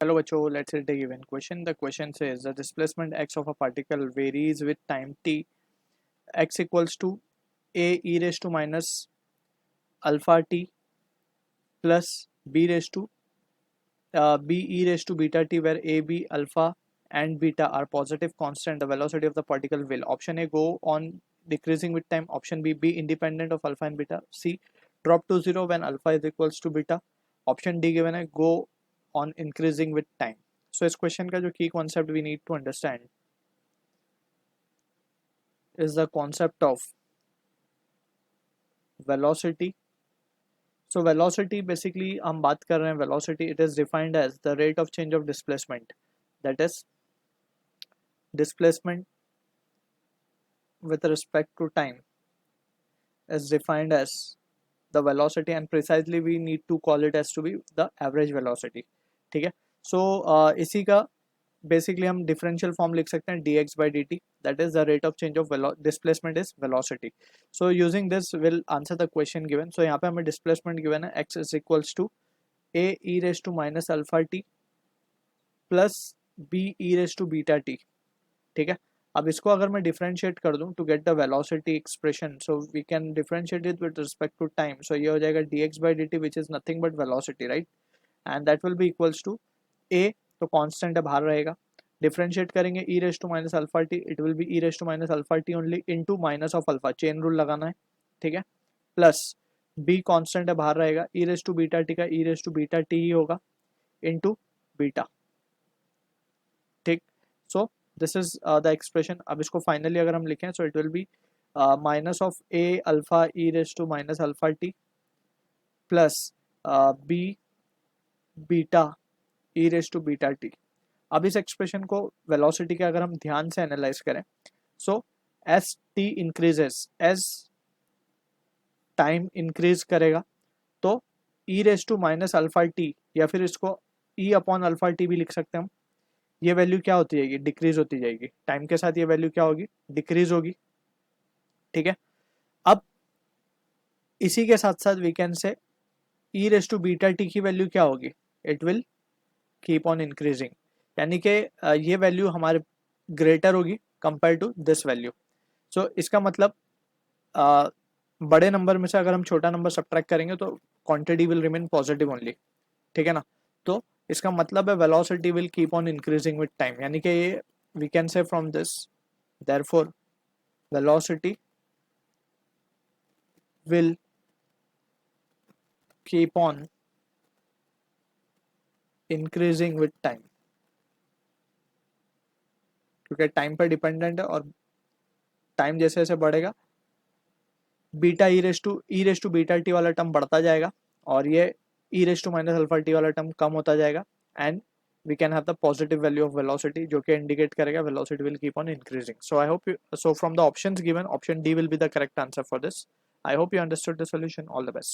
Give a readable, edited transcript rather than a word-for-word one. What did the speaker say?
Hello बच्चों, let's read the given question. The question says the displacement x of a particle varies with time t. X equals to a e raised to minus alpha t plus b raised to b e raised to beta t, where a, b, alpha and beta are positive constant. The velocity of the particle will option A go on decreasing with time, option B be independent of alpha and beta, C drop to zero when alpha is equals to beta, option D given है go on increasing with time. So इस question का जो key concept we need to understand is the concept of velocity. So velocity basically हम बात कर रहे हैं velocity, it is defined as the rate of change of displacement, that is displacement with respect to time is defined as the velocity, and precisely we need to call it as to be the average velocity. ठीक है. So इसी का basically हम differential form लिख सकते हैं dx by dt, that is the rate of change of displacement is velocity. So using this we'll answer the question given. So यहाँ पे हमें displacement given है x is equals to a e raised to minus alpha t plus b e raised to beta t. ठीक है. अब इसको अगर मैं डिफरेंशिएट कर दूं to get the velocity expression, so we can differentiate it with respect to time. So ये हो जाएगा dx by dt which is nothing but velocity, right, and that will be equals to a, तो constant है बाहर रहेगा, differentiate करेंगे e raise to minus alpha t, it will be e raise to minus alpha t only into minus of alpha, chain rule लगाना है. ठीक है. Plus b constant है बाहर रहेगा, e raise to beta t का e raise to beta t ही होगा इनटू बीटा. ठीक. So this is the expression. अब इसको फाइनली अगर हम लिखें so it will be minus of a alpha e raise to minus alpha t plus b beta e raise to beta t. अब इस एक्सप्रेशन को velocity के अगर हम ध्यान से एनालाइज करें, so as t increases, as time increase करेगा तो e raise to minus alpha t, या फिर इसको e अपॉन अल्फा टी भी लिख सकते हैं हम, ये वैल्यू क्या होती जाएगी, डिक्रीज होती जाएगी. टाइम के साथ ये वैल्यू क्या होगी, डिक्रीज होगी. ठीक है. अब इसी के साथ साथ we can say e raise to beta t की वैल्यू क्या होगी, it will keep on increasing, यानी कि ये वैल्यू हमारे ग्रेटर होगी compare to this value. So इसका मतलब बड़े नंबर में से अगर हम छोटा नंबर सब्ट्रैक्ट करेंगे तो quantity will remain positive only. ठीक है ना. तो इसका मतलब है velocity will keep on increasing with time, यानी कि ये we can say from this therefore velocity will keep on increasing with time, क्योंकि टाइम पर डिपेंडेंट है और टाइम जैसे जैसे बढ़ेगा beta e raise to beta t वाला टर्म बढ़ता जाएगा और ये e raise to minus alpha t वाला टर्म कम होता जाएगा, and we can have the positive value of velocity जो कि indicate करेगा velocity will keep on increasing. So I hope you, so from the options given, option D will be the correct answer for this. I hope you understood the solution. All the best.